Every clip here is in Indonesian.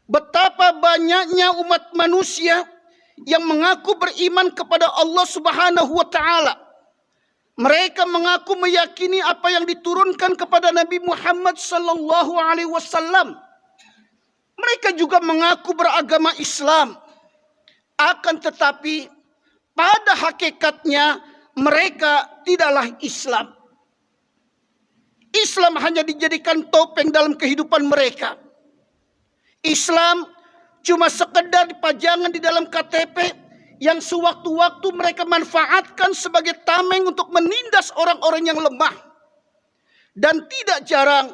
Betapa banyaknya umat manusia yang mengaku beriman kepada Allah Subhanahu wa taala. Mereka mengaku meyakini apa yang diturunkan kepada Nabi Muhammad sallallahu alaihi wasallam. Mereka juga mengaku beragama Islam. Akan tetapi pada hakikatnya mereka tidaklah Islam. Islam hanya dijadikan topeng dalam kehidupan mereka. Islam cuma sekedar pajangan di dalam KTP yang sewaktu-waktu mereka manfaatkan sebagai tameng untuk menindas orang-orang yang lemah. Dan tidak jarang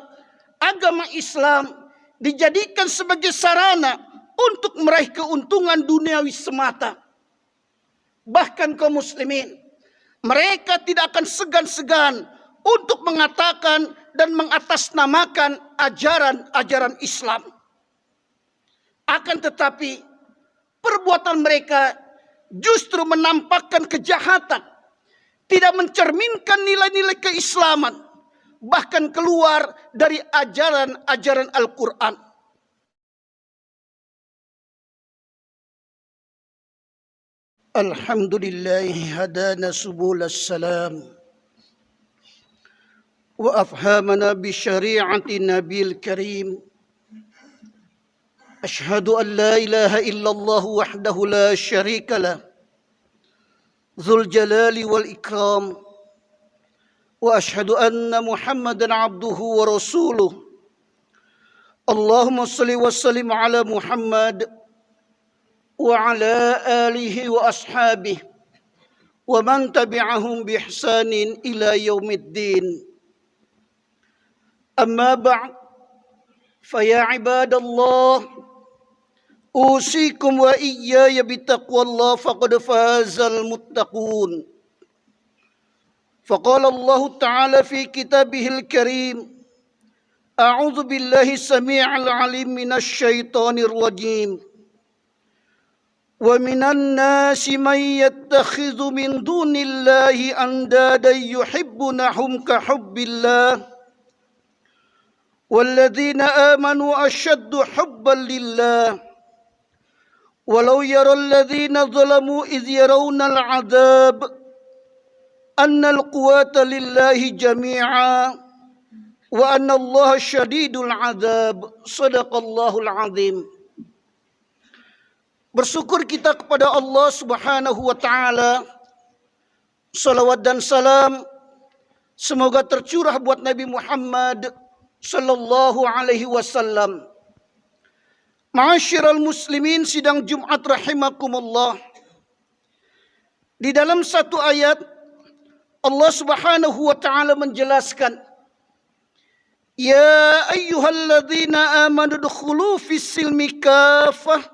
agama Islam dijadikan sebagai sarana untuk meraih keuntungan duniawi semata. Bahkan kaum muslimin, mereka tidak akan segan-segan untuk mengatakan dan mengatasnamakan ajaran-ajaran Islam. Akan tetapi perbuatan mereka justru menampakkan kejahatan, tidak mencerminkan nilai-nilai keislaman, bahkan keluar dari ajaran-ajaran Al-Quran. Alhamdulillah hadana subul salam wa afhamana bi syari'ati nabil karim. Ashhadu an la ilaha illallah wahdahu la syarika lah, dzul jalali wal ikram, wa ashhadu anna Muhammadan abduhu wa rasuluh. Allahumma salli wa sallim ala Muhammad wa ala alihi wa ashabihi wa man tabi'ahum bi ihsanin ila yaumiddin. Amma ba'd, fa ya ibadallah, usikum wa iyaya bitaqwallah faqad fazal muttaqun. Faqala Allah Ta'ala fi kitabihil karim, a'udzu billahi samii'il 'alim minasy syaithanir rajim. Wa minan nasi may yattakhidhu min dunillahi andadan yuhibbunahum ka hubbillah. Walladzina amanu asyaddu hubban lillah. Walau yaral ladzina zalamu idh yarawna al-'adzab anna al-quwwata lillahi jami'a wa anna Allaha syadidul 'adzab. Shadaqallahul 'adzim. Bersyukur kita kepada Allah Subhanahu wa taala. Salawat dan salam semoga tercurah buat Nabi Muhammad sallallahu alaihi wasallam. Ma'asyiral muslimin sidang Jumat rahimakumullah. Di dalam satu ayat Allah Subhanahu wa taala menjelaskan, ya ayyuhalladzina amanu dukhulu fis-silmi kaffah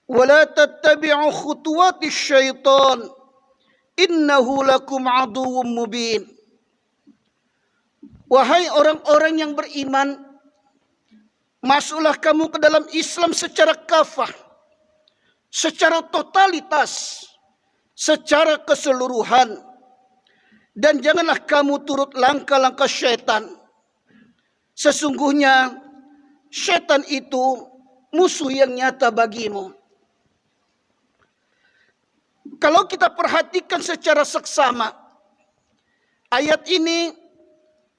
wa la tattabi'u khutuwatis syaitan innahu lakum aduwwum mubin. Wahai orang-orang yang beriman, masuklah kamu ke dalam Islam secara kafah, secara totalitas, secara keseluruhan. Dan janganlah kamu turut langkah-langkah syaitan. Sesungguhnya syaitan itu musuh yang nyata bagimu. Kalau kita perhatikan secara seksama, ayat ini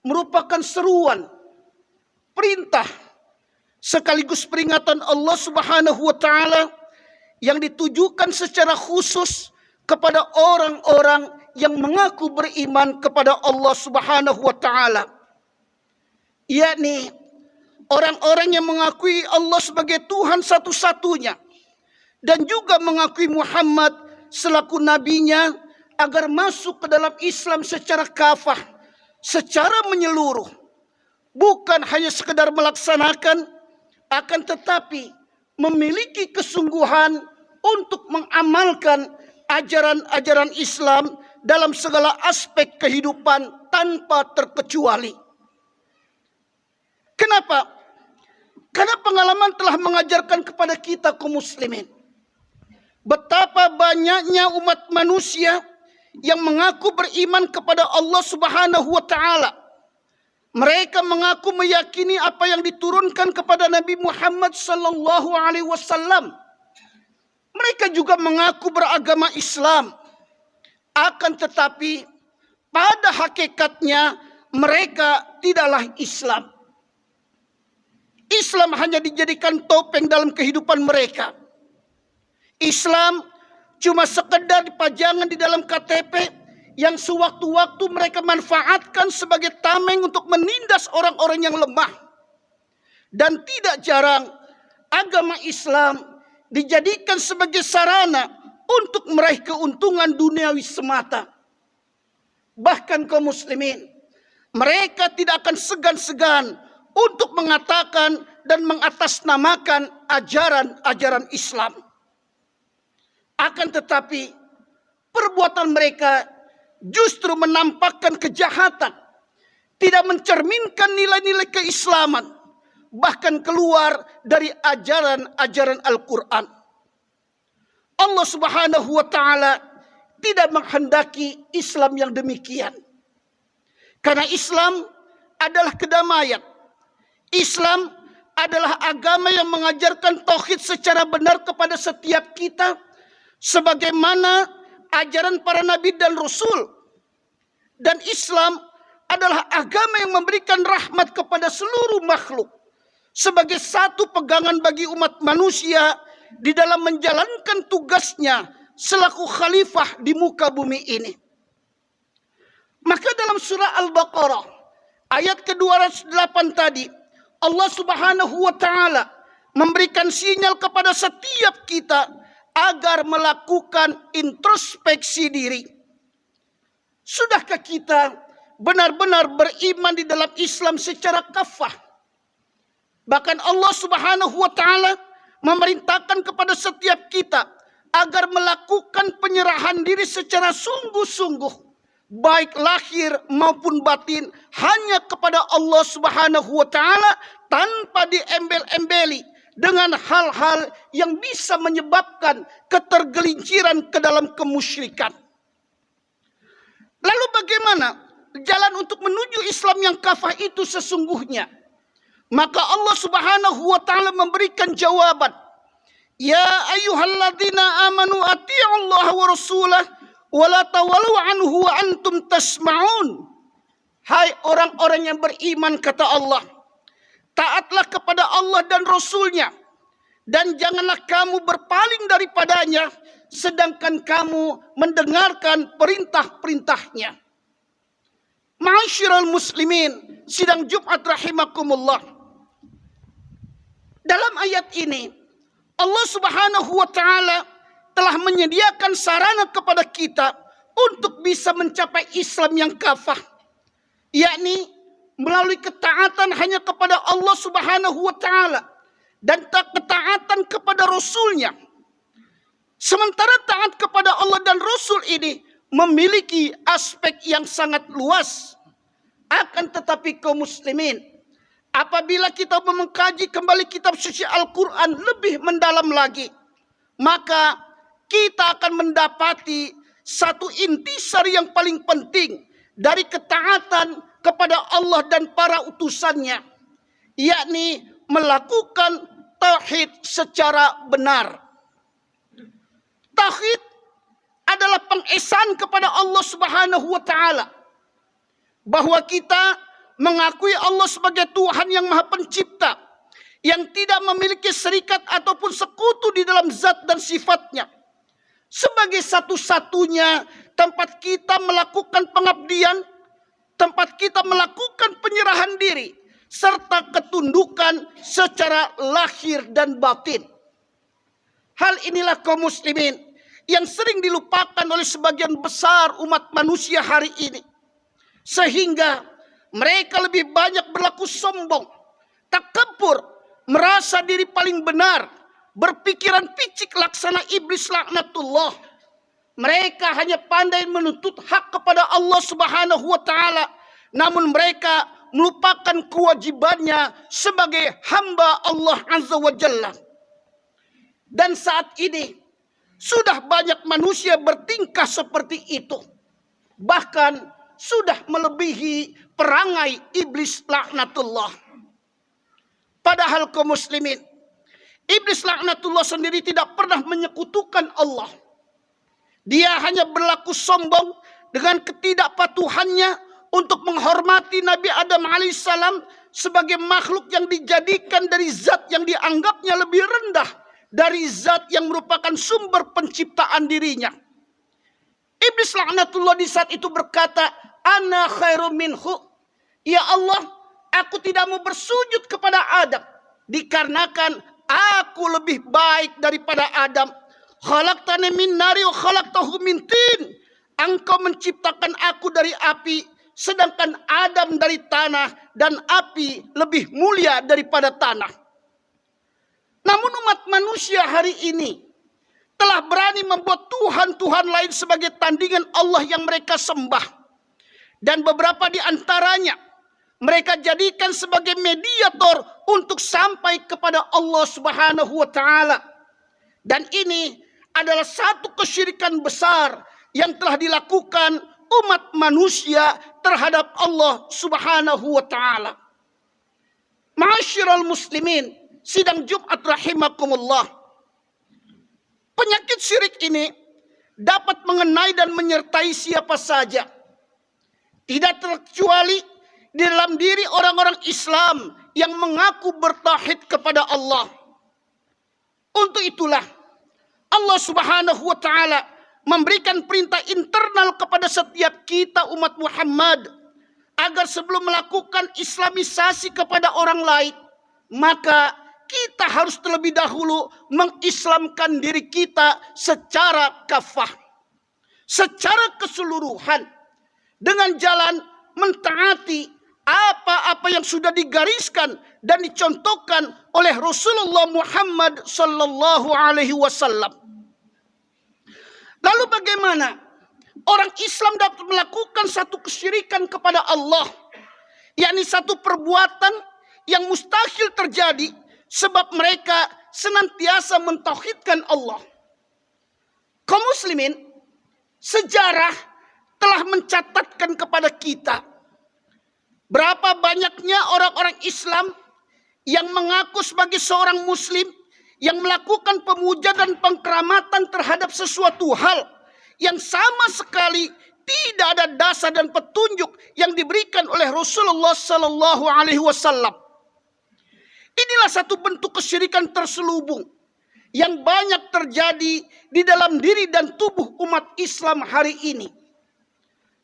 merupakan seruan, perintah, sekaligus peringatan Allah Subhanahu wa taala yang ditujukan secara khusus kepada orang-orang yang mengaku beriman kepada Allah Subhanahu wa taala. Yakni orang-orang yang mengakui Allah sebagai Tuhan satu-satunya dan juga mengakui Muhammad selaku nabinya, agar masuk ke dalam Islam secara kafah, secara menyeluruh. Bukan hanya sekedar melaksanakan, akan tetapi memiliki kesungguhan untuk mengamalkan ajaran-ajaran Islam dalam segala aspek kehidupan tanpa terkecuali. Kenapa? Karena pengalaman telah mengajarkan kepada kita kaum muslimin betapa banyaknya umat manusia yang mengaku beriman kepada Allah Subhanahu wa taala. Mereka mengaku meyakini apa yang diturunkan kepada Nabi Muhammad sallallahu alaihi wasallam. Mereka juga mengaku beragama Islam. Akan tetapi pada hakikatnya mereka tidaklah Islam. Islam hanya dijadikan topeng dalam kehidupan mereka. Islam cuma sekedar pajangan di dalam KTP yang sewaktu-waktu mereka manfaatkan sebagai tameng untuk menindas orang-orang yang lemah. Dan tidak jarang agama Islam dijadikan sebagai sarana untuk meraih keuntungan duniawi semata. Bahkan kaum muslimin, mereka tidak akan segan-segan untuk mengatakan dan mengatasnamakan ajaran-ajaran Islam. Akan tetapi perbuatan mereka justru menampakkan kejahatan, tidak mencerminkan nilai-nilai keislaman, bahkan keluar dari ajaran-ajaran Al-Quran. Allah Subhanahu wa Ta'ala tidak menghendaki Islam yang demikian, karena Islam adalah kedamaian. Islam adalah agama yang mengajarkan tauhid secara benar kepada setiap kita, sebagaimana ajaran para nabi dan rasul. Dan Islam adalah agama yang memberikan rahmat kepada seluruh makhluk sebagai satu pegangan bagi umat manusia di dalam menjalankan tugasnya selaku khalifah di muka bumi ini. Maka dalam surah Al-Baqarah ayat ke-208 tadi, Allah Subhanahu wa Ta'ala memberikan sinyal kepada setiap kita agar melakukan introspeksi diri. Sudahkah kita benar-benar beriman di dalam Islam secara kafah? Bahkan Allah Subhanahu wa Ta'ala memerintahkan kepada setiap kita agar melakukan penyerahan diri secara sungguh-sungguh, baik lahir maupun batin, hanya kepada Allah Subhanahu wa Ta'ala, tanpa diembel-embeli dengan hal-hal yang bisa menyebabkan ketergelinciran ke dalam kemusyrikan. Lalu bagaimana jalan untuk menuju Islam yang kafah itu sesungguhnya? Maka Allah Subhanahu wa Ta'ala memberikan jawaban. Ya ayyuhalladzina amanu ati'ullaha wa rasulah wa la tawalu anhu wa antum tasma'un. Hai orang-orang yang beriman, kata Allah, taatlah kepada Allah dan Rasulnya, dan janganlah kamu berpaling daripadanya sedangkan kamu mendengarkan perintah-perintahnya. Ma'asyiral muslimin, sidang Jumat rahimakumullah. Dalam ayat ini Allah Subhanahu wa Ta'ala telah menyediakan sarana kepada kita untuk bisa mencapai Islam yang kafah, yakni melalui ketaatan hanya kepada Allah Subhanahu wa Ta'ala dan ketaatan kepada Rasulnya. Sementara taat kepada Allah dan Rasul ini memiliki aspek yang sangat luas. Akan tetapi kaum muslimin, apabila kita mengkaji kembali kitab suci Al-Quran lebih mendalam lagi, maka kita akan mendapati satu intisari yang paling penting dari ketaatan kepada Allah dan para utusannya, yakni melakukan tauhid secara benar. Tauhid adalah pengesahan kepada Allah Subhanahu wa Ta'ala, bahwa kita mengakui Allah sebagai Tuhan yang Maha Pencipta, yang tidak memiliki serikat ataupun sekutu di dalam zat dan sifatnya, sebagai satu-satunya tempat kita melakukan pengabdian, tempat kita melakukan penyerahan diri, serta ketundukan secara lahir dan batin. Hal inilah kaum muslimin yang sering dilupakan oleh sebagian besar umat manusia hari ini, sehingga mereka lebih banyak berlaku sombong, takabur, merasa diri paling benar, berpikiran picik laksana iblis laknatullah. Mereka hanya pandai menuntut hak kepada Allah Subhanahu wa Ta'ala, namun mereka melupakan kewajibannya sebagai hamba Allah Azza wa Jalla. Dan saat ini sudah banyak manusia bertingkah seperti itu, bahkan sudah melebihi perangai iblis laknatullah. Padahal kaum muslimin, iblis laknatullah sendiri tidak pernah menyekutukan Allah. Dia hanya berlaku sombong dengan ketidakpatuhannya untuk menghormati Nabi Adam alaihissalam sebagai makhluk yang dijadikan dari zat yang dianggapnya lebih rendah dari zat yang merupakan sumber penciptaan dirinya. Iblis laknatullah di saat itu berkata, "Ana khairum minhu." Ya Allah, aku tidak mau bersujud kepada Adam dikarenakan aku lebih baik daripada Adam. Khalaqtani min nari wa khalaqtahu min tin. Engkau menciptakan aku dari api, sedangkan Adam dari tanah, dan api lebih mulia daripada tanah. Namun umat manusia hari ini telah berani membuat Tuhan-Tuhan lain sebagai tandingan Allah yang mereka sembah. Dan beberapa di antaranya mereka jadikan sebagai mediator untuk sampai kepada Allah Subhanahu wa taala. Dan ini adalah satu kesyirikan besar yang telah dilakukan umat manusia terhadap Allah Subhanahu wa taala. Ma'asyiral muslimin, sidang Jumat rahimakumullah. Penyakit syirik ini dapat mengenai dan menyertai siapa saja. Tidak terkecuali di dalam diri orang-orang Islam yang mengaku bertauhid kepada Allah. Untuk itulah Allah Subhanahu wa taala memberikan perintah internal kepada setiap kita umat Muhammad agar sebelum melakukan islamisasi kepada orang lain, maka kita harus terlebih dahulu mengislamkan diri kita secara kafah, secara keseluruhan, dengan jalan mentaati apa-apa yang sudah digariskan dan dicontohkan oleh Rasulullah Muhammad sallallahu alaihi wasallam. Lalu bagaimana orang Islam dapat melakukan satu kesyirikan kepada Allah, yakni satu perbuatan yang mustahil terjadi sebab mereka senantiasa mentauhidkan Allah? Kaum muslimin, sejarah telah mencatatkan kepada kita berapa banyaknya orang-orang Islam yang mengaku sebagai seorang muslim yang melakukan pemuja dan pengkeramatan terhadap sesuatu hal yang sama sekali tidak ada dasar dan petunjuk yang diberikan oleh Rasulullah sallallahu alaihi wasallam. Inilah satu bentuk kesyirikan terselubung yang banyak terjadi di dalam diri dan tubuh umat Islam hari ini.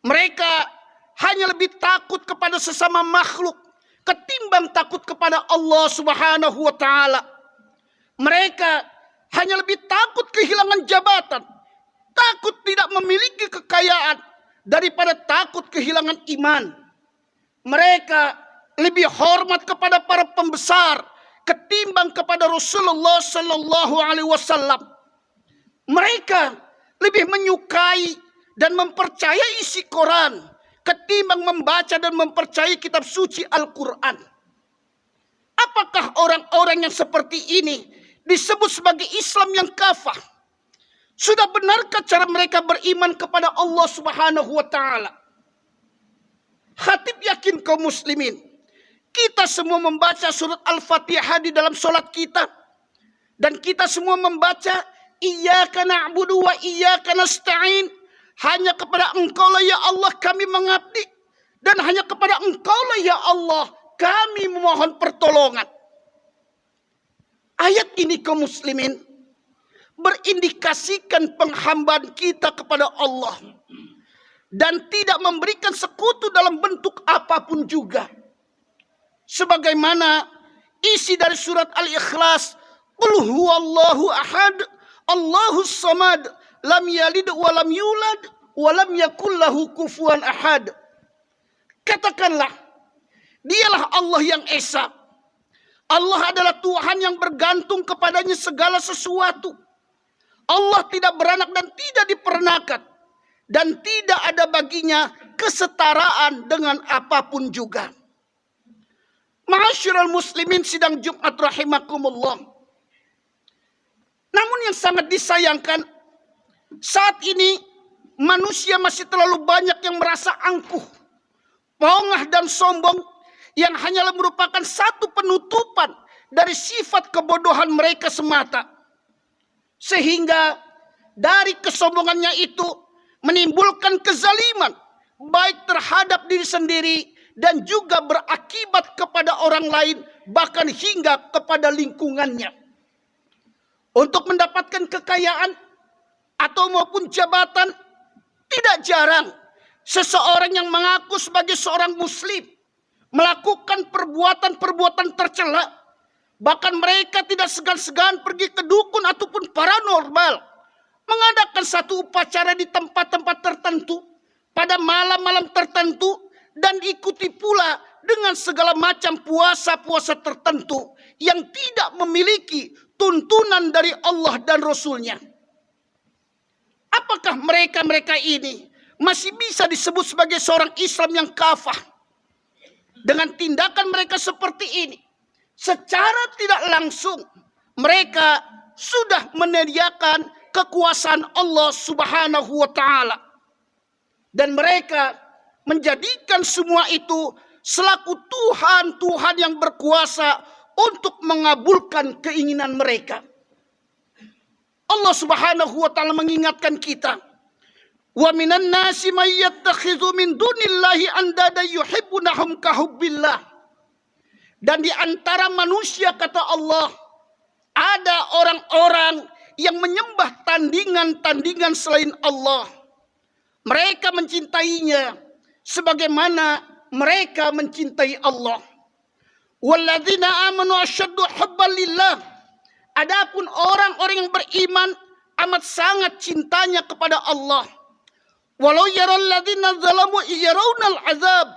Mereka hanya lebih takut kepada sesama makhluk ketimbang takut kepada Allah Subhanahu wa taala. Mereka hanya lebih takut kehilangan jabatan, takut tidak memiliki kekayaan daripada takut kehilangan iman. Mereka lebih hormat kepada para pembesar ketimbang kepada Rasulullah sallallahu alaihi wasallam. Mereka lebih menyukai dan mempercayai isi Quran ketimbang membaca dan mempercayai kitab suci Al-Quran. Apakah orang-orang yang seperti ini disebut sebagai Islam yang kafah? Sudah benarkah cara mereka beriman kepada Allah Subhanahu wa taala? Khatib yakin kaum muslimin, kita semua membaca surat Al-Fatihah di dalam solat kita, dan kita semua membaca Iyyaka na'budu wa iyyaka nasta'in. Hanya kepada Engkau-lah ya Allah kami mengabdi, dan hanya kepada Engkau-lah ya Allah kami memohon pertolongan. Ayat ini kaum muslimin berindikasikan penghambaan kita kepada Allah dan tidak memberikan sekutu dalam bentuk apapun juga. Sebagaimana isi dari surat Al-Ikhlas, Qul huwallahu ahad, Allahus samad, lam yalid wa lam yulad wa lam yakul lahu kufuwan ahad. Katakanlah, dialah Allah yang esa. Allah adalah Tuhan yang bergantung kepadanya segala sesuatu. Allah tidak beranak dan tidak diperanakan, dan tidak ada baginya kesetaraan dengan apapun juga. Ma'asyiral muslimin sidang Jumat rahimakumullah. Namun yang sangat disayangkan, saat ini manusia masih terlalu banyak yang merasa angkuh pongah dan sombong yang hanyalah merupakan satu penutupan dari sifat kebodohan mereka semata. Sehingga dari kesombongannya itu menimbulkan kezaliman baik terhadap diri sendiri dan juga berakibat kepada orang lain, bahkan hingga kepada lingkungannya. Untuk mendapatkan kekayaan atau maupun jabatan, tidak jarang seseorang yang mengaku sebagai seorang muslim melakukan perbuatan-perbuatan tercela. Bahkan mereka tidak segan-segan pergi ke dukun ataupun paranormal, mengadakan satu upacara di tempat-tempat tertentu pada malam-malam tertentu, dan diikuti pula dengan segala macam puasa-puasa tertentu yang tidak memiliki tuntunan dari Allah dan Rasul-Nya. Apakah mereka-mereka ini masih bisa disebut sebagai seorang Islam yang kafah? Dengan tindakan mereka seperti ini, secara tidak langsung mereka sudah menyediakan kekuasaan Allah Subhanahu wa Ta'ala, dan mereka menjadikan semua itu selaku Tuhan yang berkuasa untuk mengabulkan keinginan mereka. Allah Subhanahu wa Ta'ala mengingatkan kita, wa minan nasi may yattakhidhu min dunillahi andada yuhibbunahum kahubbillah. Dan di antara manusia, kata Allah, ada orang-orang yang menyembah tandingan-tandingan selain Allah. Mereka mencintainya sebagaimana mereka mencintai Allah. Walladzina amanu asyaddu hubban lillah. Adapun orang-orang yang beriman amat sangat cintanya kepada Allah. Walau yaral ladzina zalamu yarawnal azab.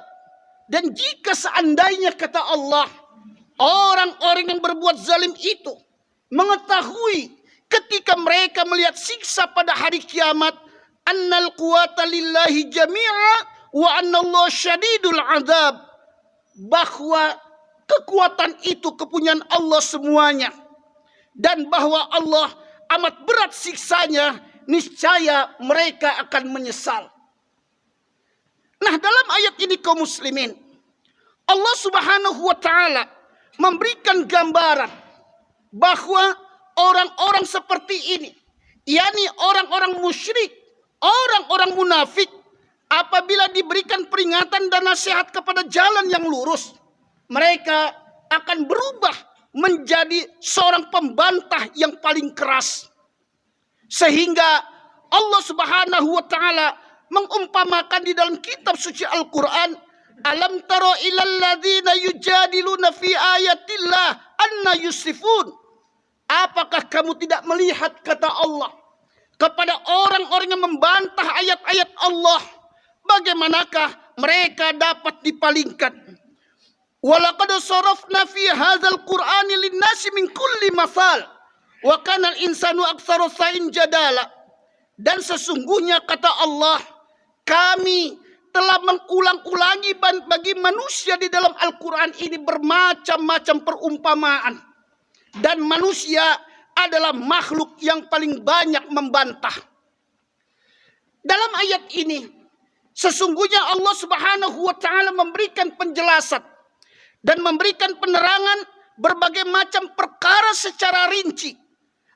Dan jika seandainya, kata Allah, orang-orang yang berbuat zalim itu mengetahui ketika mereka melihat siksa pada hari kiamat, annal quwata lillahi jami'a wa annallahu syadidul azab, bahwa kekuatan itu kepunyaan Allah semuanya, dan bahwa Allah amat berat siksanya, niscaya mereka akan menyesal. Nah, dalam ayat ini kaum muslimin, Allah Subhanahu wa Ta'ala memberikan gambaran bahwa orang-orang seperti ini, yakni orang-orang musyrik, orang-orang munafik, apabila diberikan peringatan dan nasihat kepada jalan yang lurus, mereka akan berubah menjadi seorang pembantah yang paling keras. Sehingga Allah Subhanahu wa Ta'ala mengumpamakan di dalam kitab suci Al-Quran, alam taro ilal ladzina yujadiluna fi ayatillah anna yusifun. Apakah kamu tidak melihat, kata Allah, kepada orang-orang yang membantah ayat-ayat Allah, bagaimanakah mereka dapat dipalingkan? Walaqad sarafna fi hadzal qur'ani linnasi min kulli masal wa kana al-insanu aktsara sa'in jadala. Dan sesungguhnya, kata Allah, kami telah mengulang-ulangi bagi manusia di dalam Al-Quran ini bermacam-macam perumpamaan. Dan manusia adalah makhluk yang paling banyak membantah. Dalam ayat ini, sesungguhnya Allah Subhanahu wa Ta'ala memberikan penjelasan dan memberikan penerangan berbagai macam perkara secara rinci,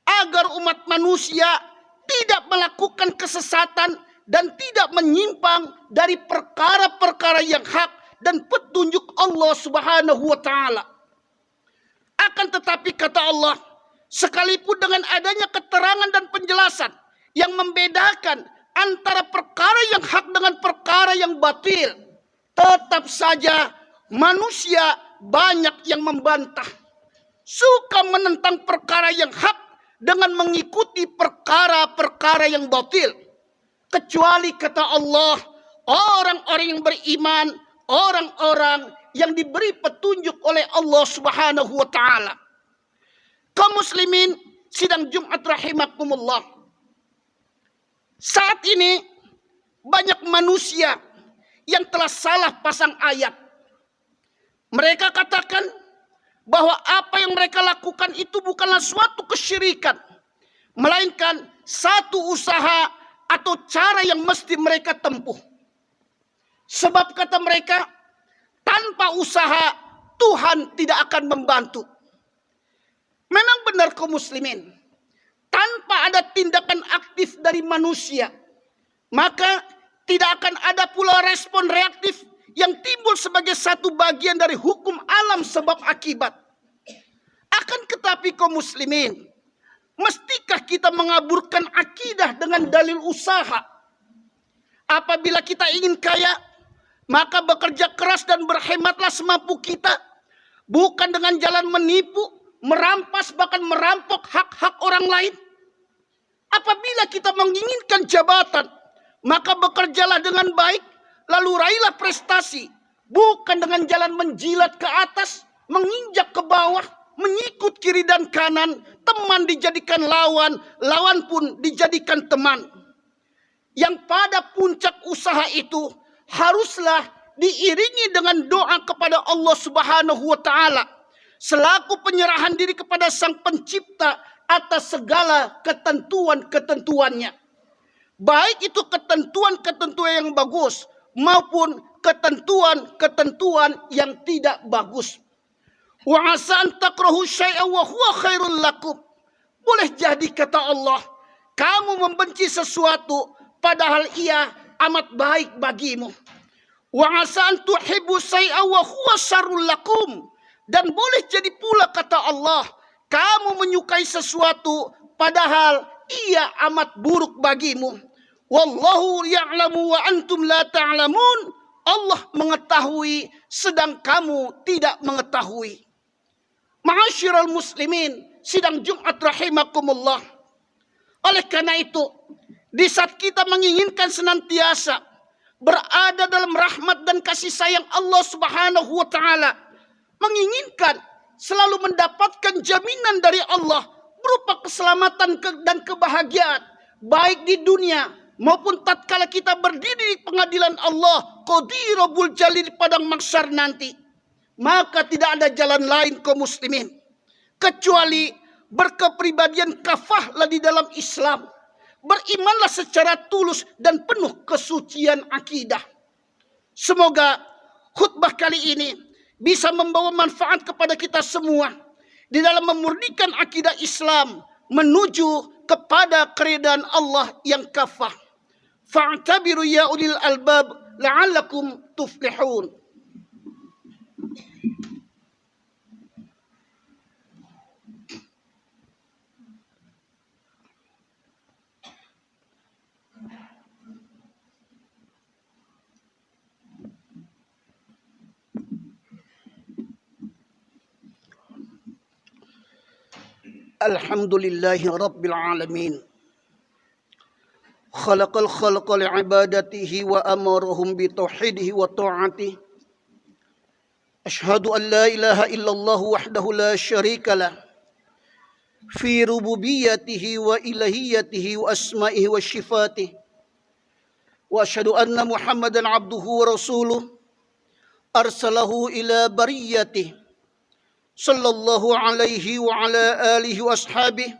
agar umat manusia tidak melakukan kesesatan dan tidak menyimpang dari perkara-perkara yang hak dan petunjuk Allah Subhanahu wa Ta'ala. Akan tetapi, kata Allah, sekalipun dengan adanya keterangan dan penjelasan yang membedakan antara perkara yang hak dengan perkara yang batil, tetap saja manusia banyak yang membantah, suka menentang perkara yang hak dengan mengikuti perkara-perkara yang batil. Kecuali, kata Allah, orang-orang yang beriman, orang-orang yang diberi petunjuk oleh Allah Subhanahu wa Ta'ala. Kaum muslimin sidang Jumat rahimakumullah, saat ini banyak manusia yang telah salah pasang ayat. Mereka katakan bahwa apa yang mereka lakukan itu bukanlah suatu kesyirikan, melainkan satu usaha atau cara yang mesti mereka tempuh. Sebab, kata mereka, Tanpa usaha, Tuhan tidak akan membantu. Memang benar kaum muslimin, tanpa ada tindakan aktif dari manusia, maka tidak akan ada pula respon reaktif yang timbul sebagai satu bagian dari hukum alam sebab akibat. Akan tetapi kaum muslimin, mestikah kita mengaburkan akidah dengan dalil usaha? Apabila kita ingin kaya, maka bekerja keras dan berhematlah semampu kita, bukan dengan jalan menipu, merampas, bahkan merampok hak-hak orang lain. Apabila kita menginginkan jabatan, maka bekerjalah dengan baik, lalu raihlah prestasi, bukan dengan jalan menjilat ke atas, menginjak ke bawah, mengikut kiri dan kanan, teman dijadikan lawan, lawan pun dijadikan teman. Yang pada puncak usaha itu haruslah diiringi dengan doa kepada Allah Subhanahu wa taala, selaku penyerahan diri kepada Sang Pencipta atas segala ketentuan-ketentuannya. Baik itu ketentuan-ketentuan yang bagus maupun ketentuan-ketentuan yang tidak bagus. Wa asa an takrahu syai'an wa huwa khairul lakum. Boleh jadi kata Allah, kamu membenci sesuatu padahal ia amat baik bagimu. Wa asa an tuhibbu syai'an wa huwa syarrul lakum. Dan boleh jadi pula kata Allah, kamu menyukai sesuatu padahal ia amat buruk bagimu. Wallahu ya'lamu wa antum la ta'lamun. Allah mengetahui sedang kamu tidak mengetahui. Ma'asyiral muslimin, sidang Jumat rahimakumullah. Oleh karena itu, di saat kita menginginkan senantiasa berada dalam rahmat dan kasih sayang Allah Subhanahu wa taala, menginginkan selalu mendapatkan jaminan dari Allah berupa keselamatan dan kebahagiaan baik di dunia maupun tatkala kita berdiri di pengadilan Allah Qadirul Jalil di padang mahsyar nanti, maka tidak ada jalan lain kaum muslimin kecuali berkepribadian kafahlah di dalam Islam, berimanlah secara tulus dan penuh kesucian akidah. Semoga khutbah kali ini bisa membawa manfaat kepada kita semua di dalam memurnikan akidah Islam menuju kepada keridaan Allah yang kafah. Fa'tabiru ya ulil albab la'allakum tuflihun. Alhamdulillahi Rabbil Alamin. Khalaqal khalqa li'ibadatihi wa amarahum bitauhidihi wa ta'atihi. Ashhadu an la ilaha illallah wahdahu la syarika lah. Fi rububiyyatihi wa ilahiyatihi wa asma'ihi wa syifatihi. Wa ashhadu anna Muhammadan abduhu wa rasuluh. Arsalahu ila bariyatihi. Sallallahu alaihi wa ala alihi wa ashabihi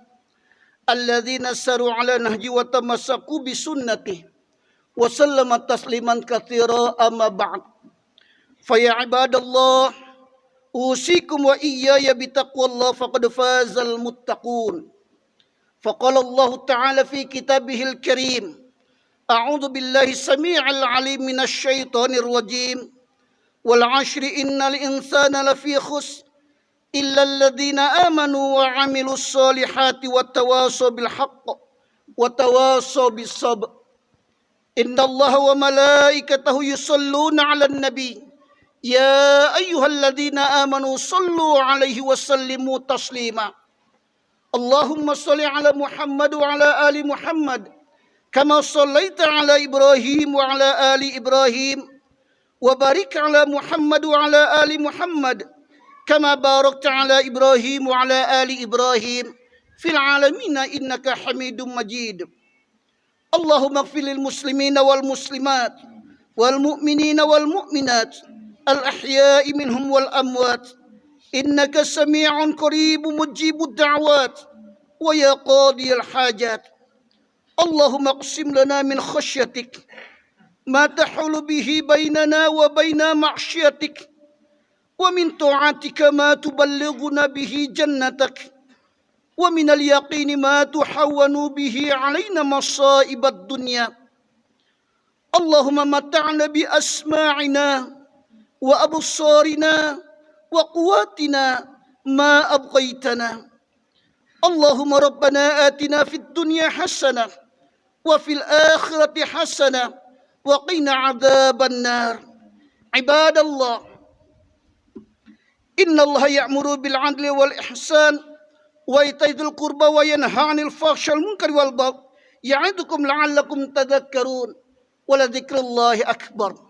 alladzina saru ala nahji wa tamassaku bi sunnati wa sallama tasliman katsira amma ba'd. Fa ya ibadallah, usikum wa iyaya bi taqwallah faqad fazal muttaqun. Faqala Allah ta'ala fi kitabihil karim, a'udzu billahi samii'il 'aliim minasy syaithanir rajim. Wal 'ashri innal insana lafi khusr إلا الذين آمنوا وعملوا الصالحات وتواصوا بالحق وتواصوا بالصبر إن الله وملائكته يصلون على النبي يا أيها الذين آمنوا صلوا عليه وسلموا تسليما اللهم صل على محمد وعلى آل محمد كما صليت على إبراهيم وعلى آل إبراهيم وبارك على محمد وعلى آل محمد كما باركت على إبراهيم وعلى آل إبراهيم في العالمين إنك حميد مجيد اللهم اغفر للمسلمين والمسلمات والمؤمنين والمؤمنات الأحياء منهم والأموات إنك سميع قريب مجيب الدعوات ويا قاضي الحاجات اللهم اقسم لنا من خشيتك ما تحول به بيننا وبين معصيتك ومن طاعتك ما تبلغنا به جنتك ومن اليقين ما تحون به علينا مصائب الدنيا اللهم متعنا بأسماعنا وأبصارنا وقواتنا ما أبقيتنا اللهم ربنا آتنا في الدنيا حسنة وفي الآخرة حسنة وقنا عذاب النار عباد الله إن الله يأمر بالعدل والإحسان وإيتاء ذي القربى وينهى عن الفحشاء والمنكر والبغي يعظكم لعلكم تذكرون ولذكر الله أكبر